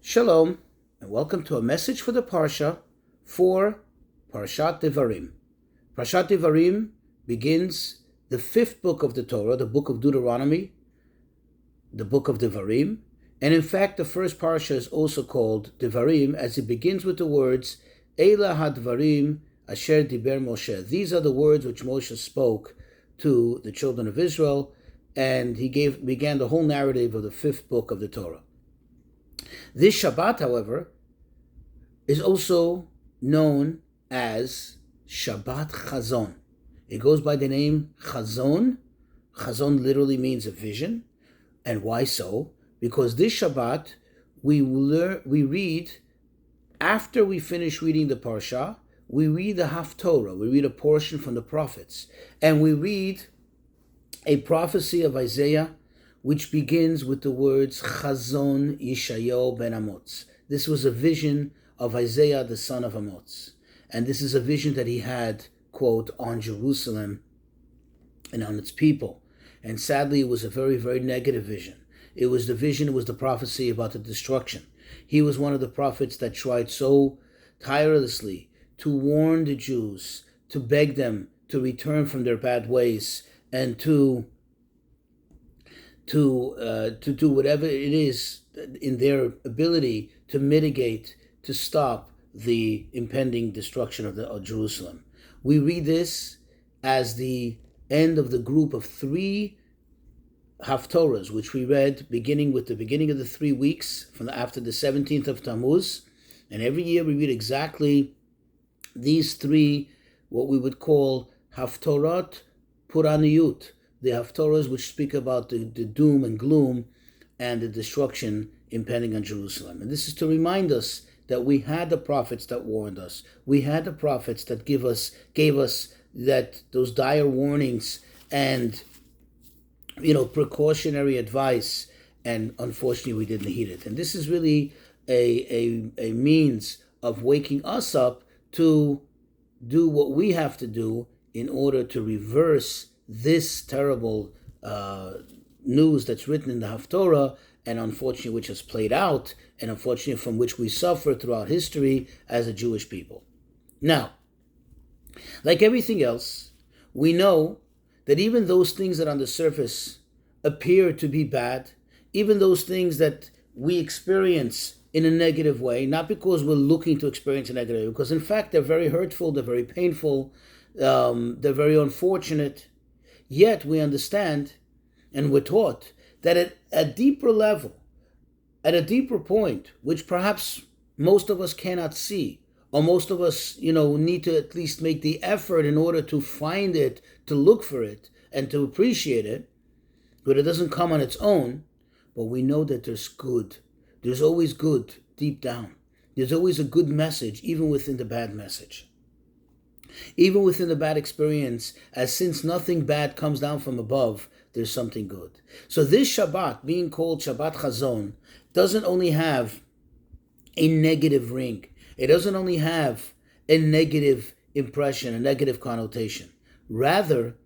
Shalom, and welcome to a message for the Parsha for Parshat Devarim. Parshat Devarim begins the fifth book of the Torah, the book of Deuteronomy, the book of Devarim, and in fact the first Parsha is also called Devarim as it begins with the words Eila HaDvarim Asher Diber Moshe. These are the words which Moshe spoke to the children of Israel, and he began the whole narrative of the fifth book of the Torah. This Shabbat, however, is also known as Shabbat Chazon. It goes by the name Chazon. Chazon literally means a vision. And why so? Because this Shabbat, we read, after we finish reading the Parsha, we read the Haftorah, we read a portion from the prophets, and we read a prophecy of Isaiah which begins with the words Chazon Yeshayahu ben Amoz. This was a vision of Isaiah, the son of Amoz. And this is a vision that he had, quote, on Jerusalem and on its people. And sadly, it was a very, very negative vision. It was the prophecy about the destruction. He was one of the prophets that tried so tirelessly to warn the Jews, to beg them to return from their bad ways, and to do whatever it is in their ability to mitigate, to stop the impending destruction of Jerusalem. We read this as the end of the group of three Haftorahs, which we read beginning with the beginning of the 3 weeks from after the 17th of Tammuz. And every year we read exactly these three, what we would call Haftorot Puraniyut, the Haftorahs which speak about the doom and gloom and the destruction impending on Jerusalem. And this is to remind us that we had the prophets that warned us. We had the prophets that gave us those dire warnings and precautionary advice, and unfortunately we didn't heed it. And this is really a means of waking us up to do what we have to do in order to reverse this terrible news that's written in the Haftorah, and unfortunately which has played out, and unfortunately from which we suffer throughout history as a Jewish people. Now, like everything else, we know that even those things that on the surface appear to be bad, even those things that we experience in a negative way, not because we're looking to experience a negative way, because in fact they're very hurtful, they're very painful, they're very unfortunate. Yet we understand and we're taught that at a deeper level, at a deeper point, which perhaps most of us cannot see, or most of us, need to at least make the effort in order to find it, to look for it, and to appreciate it, but it doesn't come on its own. But we know that there's good. There's always good deep down. There's always a good message, even within the bad message. Even within the bad experience, as since nothing bad comes down from above, there's something good. So this Shabbat, being called Shabbat Chazon, doesn't only have a negative ring. It doesn't only have a negative impression, a negative connotation. Rather,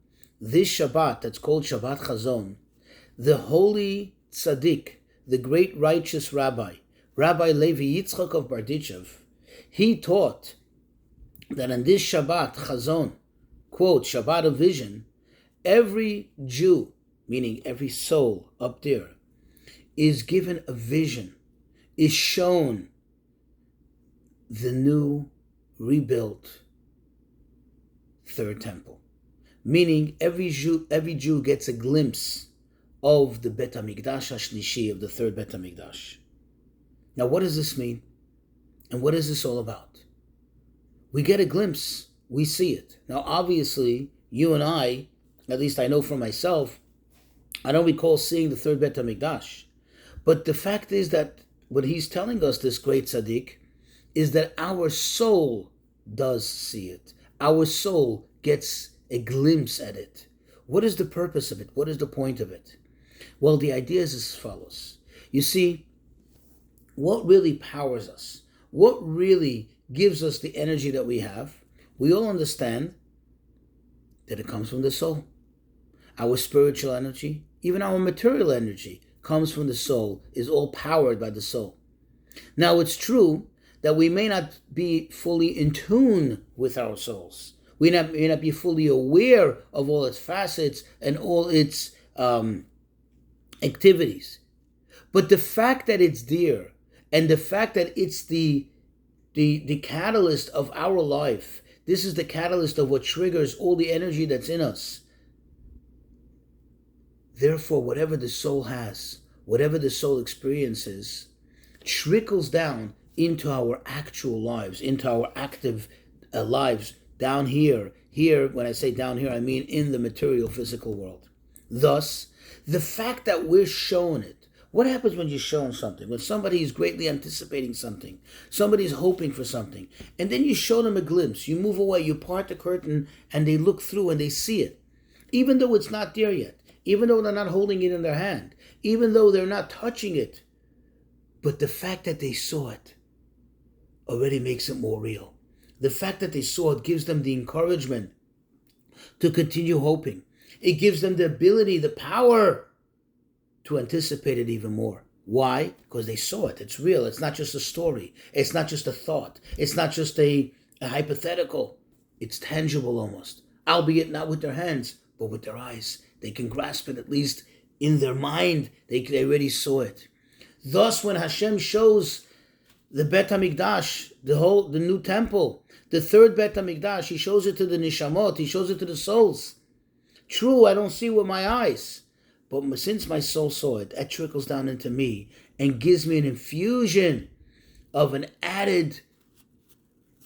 this Shabbat that's called Shabbat Chazon, the holy tzaddik, the great righteous Rabbi Levi Yitzchak of Bardichev, he taught that on this Shabbat Chazon, quote, Shabbat of vision, every Jew, meaning every soul up there, is given a vision, is shown the new, rebuilt third temple. Meaning every Jew gets a glimpse of the Bet HaMikdash HaShlishi, of the third Bet HaMikdash. Now what does this mean? And what is this all about? We get a glimpse, we see it. Now obviously, you and I, at least I know for myself, I don't recall seeing the third Bet HaMikdash. But the fact is that what he's telling us, this great tzaddik, is that our soul does see it. Our soul gets a glimpse at it. What is the purpose of it? What is the point of it? Well, the idea is as follows. You see, what really powers us? What really gives us the energy that we have? We all understand that it comes from the soul. Our spiritual energy, even our material energy, comes from the soul, is all powered by the soul. Now, it's true that we may not be fully in tune with our souls. We may not be fully aware of all its facets and all its activities. But the fact that it's there, and the fact that it's the catalyst of our life, this is the catalyst of what triggers all the energy that's in us. Therefore, whatever the soul has, whatever the soul experiences, trickles down into our actual lives, into our active lives down here. Here, when I say down here, I mean in the material physical world. Thus, the fact that we're shown it. What happens when you're shown something? When somebody is greatly anticipating something, somebody's hoping for something, and then you show them a glimpse, you move away, you part the curtain, and they look through and they see it. Even though it's not there yet, even though they're not holding it in their hand, even though they're not touching it, but the fact that they saw it already makes it more real. The fact that they saw it gives them the encouragement to continue hoping. It gives them the ability, the power to anticipate it even more. Why? Because they saw it. It's real. It's not just a story. It's not just a thought. It's not just a hypothetical. It's tangible almost. Albeit not with their hands, but with their eyes. They can grasp it at least in their mind. They already saw it. Thus, when Hashem shows the Bet HaMikdash, the new temple, the third Bet HaMikdash, He shows it to the Nishamot, He shows it to the souls. True, I don't see with my eyes, but since my soul saw it, that trickles down into me and gives me an infusion of an added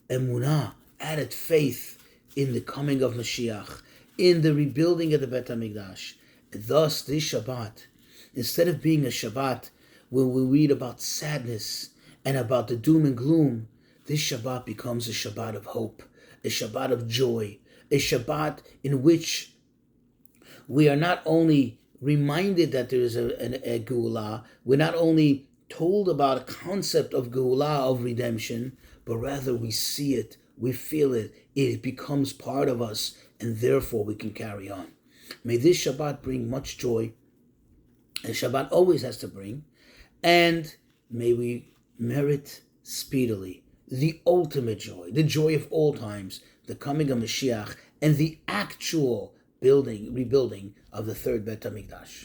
emunah, added faith in the coming of Mashiach, in the rebuilding of the Bet HaMikdash. And thus, this Shabbat, instead of being a Shabbat where we read about sadness and about the doom and gloom, this Shabbat becomes a Shabbat of hope, a Shabbat of joy, a Shabbat in which we are not only reminded that there is a Geulah, we're not only told about a concept of Geulah, of redemption, but rather we see it, we feel it, it becomes part of us, and therefore we can carry on. May this Shabbat bring much joy, as Shabbat always has to bring, and may we merit speedily the ultimate joy, the joy of all times, the coming of Mashiach, and the actual rebuilding of the third Bet HaMikdash.